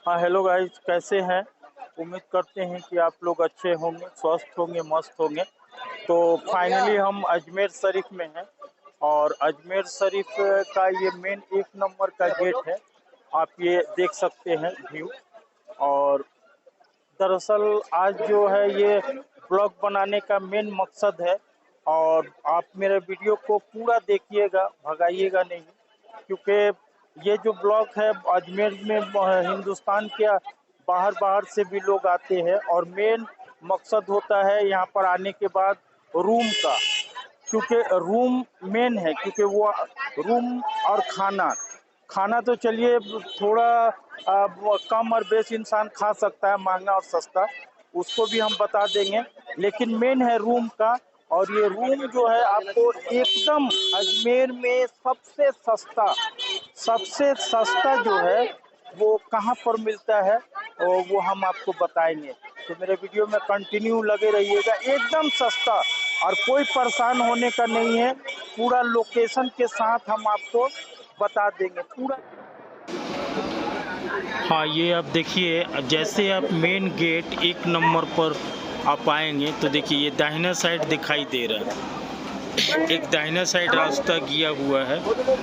हाँ hello guys, कैसे हैं। उम्मीद करते हैं कि आप लोग अच्छे होंगे, स्वस्थ होंगे, मस्त होंगे। तो फाइनली हम अजमेर शरीफ में हैं और अजमेर शरीफ का ये मेन 1 नंबर का गेट है। आप ये देख सकते हैं व्यू। और दरअसल आज जो है ये ब्लॉग बनाने का मेन मकसद है। और आप मेरे वीडियो को पूरा देखिएगा, भगाइएगा नहीं, क्योंकि ये जो ब्लॉग है अजमेर में हिंदुस्तान के बाहर बाहर से भी लोग आते हैं और मेन मकसद होता है यहाँ पर आने के बाद रूम का, क्योंकि रूम मेन है। क्योंकि वो रूम और खाना खाना तो चलिए थोड़ा वो कम और बेस इंसान खा सकता है, महंगा और सस्ता, उसको भी हम बता देंगे। लेकिन मेन है रूम का। और ये रूम जो है आपको एकदम अजमेर में सबसे सस्ता जो है वो कहाँ पर मिलता है वो हम आपको बताएंगे। तो मेरे वीडियो में कंटिन्यू लगे रहिएगा। एकदम सस्ता और कोई परेशान होने का नहीं है। पूरा लोकेशन के साथ हम आपको बता देंगे पूरा। हाँ, ये आप देखिए, जैसे आप मेन गेट 1 नंबर पर आप आएंगे तो देखिए ये दाहिना साइड दिखाई दे रहा है। एक दाहिना साइड रास्ता गया हुआ है,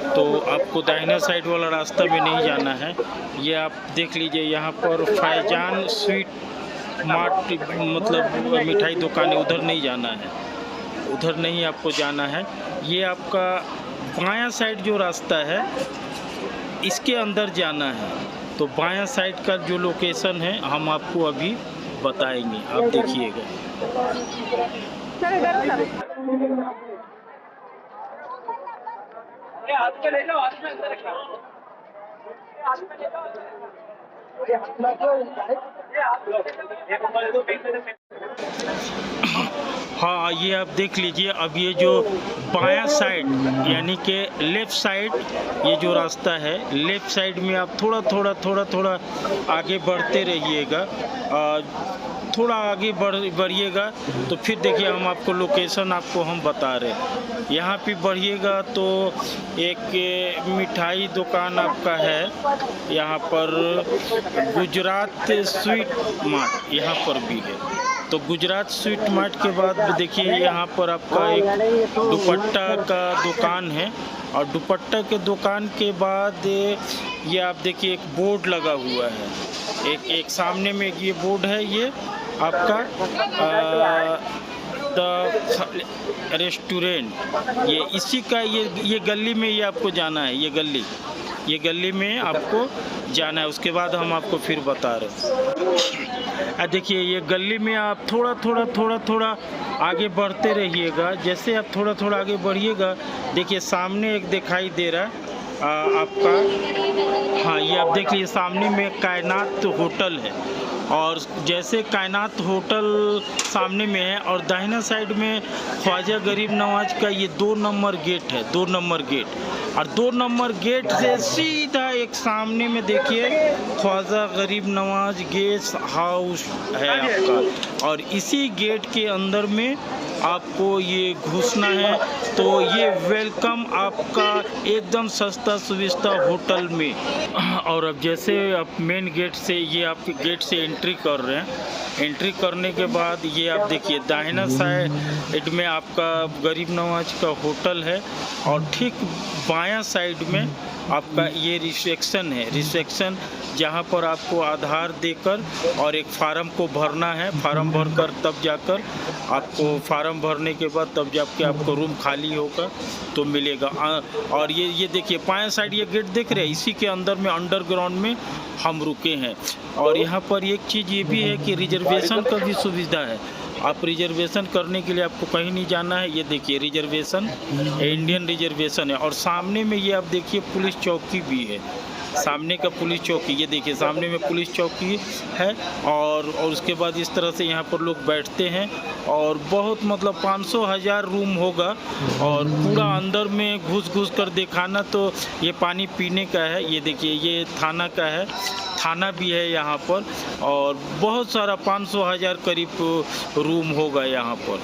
तो आपको दाहिना साइड वाला रास्ता में नहीं जाना है। ये आप देख लीजिए, यहाँ पर फैजान स्वीट मार्ट मतलब मिठाई दुकान है, उधर नहीं जाना है, उधर नहीं आपको जाना है। ये आपका बायां साइड जो रास्ता है इसके अंदर जाना है। तो बायां साइड का जो लोकेशन है हम आपको अभी बताएंगे, आप देखिएगा। हाँ, ये आप देख लीजिए, अब ये जो बायां साइड यानी कि लेफ़्ट साइड, ये जो रास्ता है लेफ़्ट साइड में आप थोड़ा आगे बढ़ते रहिएगा। थोड़ा आगे बढ़िएगा तो फिर देखिए हम आपको लोकेशन आपको हम बता रहे हैं। यहाँ पे बढ़िएगा तो एक मिठाई दुकान आपका है, यहाँ पर गुजरात स्वीट मार्ट यहाँ पर भी है। तो गुजरात स्वीट मार्ट के बाद देखिए यहाँ पर आपका एक दुपट्टा का दुकान है। और दुपट्टा के दुकान के बाद ये आप देखिए एक बोर्ड लगा हुआ है, एक सामने में ये बोर्ड है, ये आपका द रेस्टोरेंट, ये इसी का ये गली में ये आपको जाना है। ये गली में आपको जाना है, उसके बाद हम आपको फिर बता रहे हैं। देखिए ये गली में आप थोड़ा आगे बढ़ते रहिएगा। जैसे आप थोड़ा आगे बढ़िएगा, देखिए सामने एक दिखाई दे रहा है आपका, हाँ ये आप देख लीजिए सामने में कायनात होटल है। और जैसे कायनात होटल सामने में है और दाहिना साइड में ख्वाजा गरीब नवाज का ये 2 नंबर गेट है, 2 नंबर गेट। और 2 नंबर गेट से सीधा एक सामने में देखिए ख्वाजा गरीब नवाज गेस्ट हाउस है आपका। और इसी गेट के अंदर में आपको ये घुसना है। तो ये वेलकम आपका एकदम सस्ता सुविस्ता होटल में। और अब जैसे आप मेन गेट से ये आपके गेट से एंट्री कर रहे हैं, एंट्री करने के बाद ये आप देखिए दाहिना साइड में आपका गरीब नवाज का होटल है और ठीक बायां साइड में आपका ये रिसेप्शन है। रिसेप्शन जहाँ पर आपको आधार देकर और एक फार्म को भरना है, फार्म भरकर तब जाकर आपको फार्म भरने के बाद तब जाके आपको रूम खाली होगा तो मिलेगा। और ये देखिए बायां साइड ये गेट देख रहे हैं, इसी के अंदर में अंडरग्राउंड में हम रुके हैं। और यहाँ पर एक चीज़ ये भी है कि रिजर्वेशन का भी सुविधा है। आप रिजर्वेशन करने के लिए आपको कहीं नहीं जाना है। ये देखिए रिजर्वेशन इंडियन रिजर्वेशन है। और सामने में ये आप देखिए पुलिस चौकी भी है, सामने का पुलिस चौकी, ये देखिए सामने में पुलिस चौकी है। और उसके बाद इस तरह से यहाँ पर लोग बैठते हैं और बहुत मतलब 500,000 रूम होगा। और पूरा अंदर में घुस कर दिखाना तो ये पानी पीने का है। ये देखिए ये थाना का है, थाना भी है यहाँ पर। और बहुत सारा 500,000 करीब रूम होगा यहाँ पर।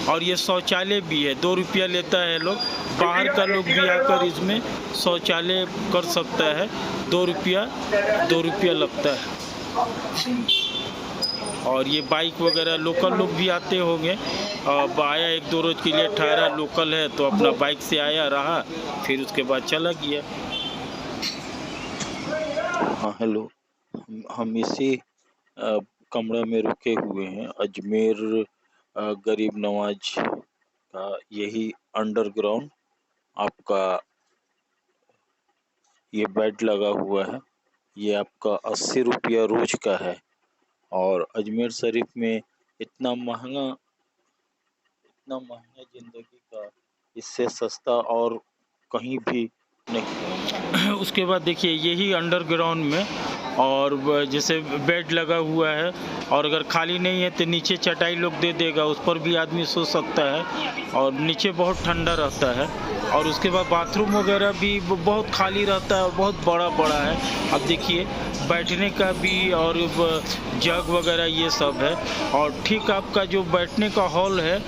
और ये शौचालय भी है, 2 रुपया लेता है लोग बाहर का लोग भी आकर इसमें शौचालय कर सकता है। 2 रुपया लगता है। और ये बाइक वगैरह लोकल लोग भी आते होंगे। अब आया 1-2 रोज के लिए ठहरा, लोकल है तो अपना बाइक से आया रहा, फिर उसके बाद चला गया। हाँ हेलो, हम इसी कमरा में रुके हुए हैं। अजमेर गरीब नवाज का यही अंडरग्राउंड आपका ये बेड लगा हुआ है। ये आपका 80 रुपया रोज का है। और अजमेर शरीफ में इतना महंगा जिंदगी का इससे सस्ता और कहीं भी नहीं। उसके बाद देखिए यही अंडरग्राउंड में और जैसे बेड लगा हुआ है, और अगर खाली नहीं है तो नीचे चटाई लोग दे देगा, उस पर भी आदमी सो सकता है। और नीचे बहुत ठंडा रहता है। और उसके बाद बाथरूम वगैरह भी बहुत खाली रहता है और बहुत बड़ा बड़ा है। अब देखिए बैठने का भी और जग वगैरह ये सब है। और ठीक आपका जो बैठने का हॉल है,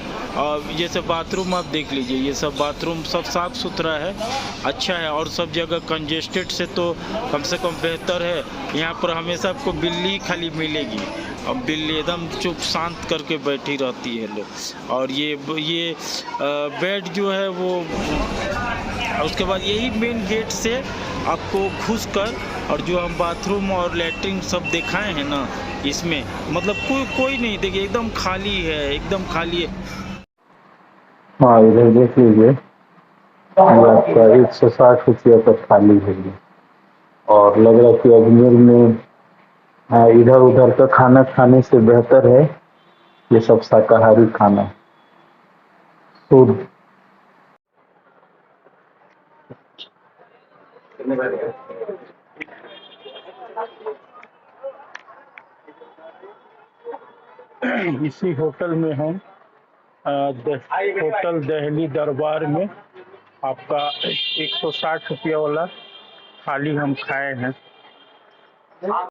जैसे बाथरूम आप देख लीजिए, ये सब बाथरूम सब साफ़ सुथरा है, अच्छा है। और सब जगह कंजेस्टेड से तो कम से कम बेहतर है। यहाँ पर हमेशा आपको बिल्ली खाली मिलेगी। अब बिल्ली एकदम चुप शांत करके बैठी रहती है लोग। और ये बेड जो है वो, उसके बाद यही मेन गेट से आपको घुसकर, और जो हम बाथरूम और लैट्रिन सब दिखाए हैं ना, इसमें मतलब कोई नहीं, देखिए एकदम खाली है, एकदम खाली है। हाँ, इधर देख लीजिए, ये आपका 160 रुपया का थाली है ये। और लग रहा है कि अजमेर में इधर उधर का खाना खाने से बेहतर है ये सब शाकाहारी खाना, शुद्ध। इसी होटल में हम होटल दिल्ली दरबार में आपका 160 रुपया वाला थाली हम खाए हैं।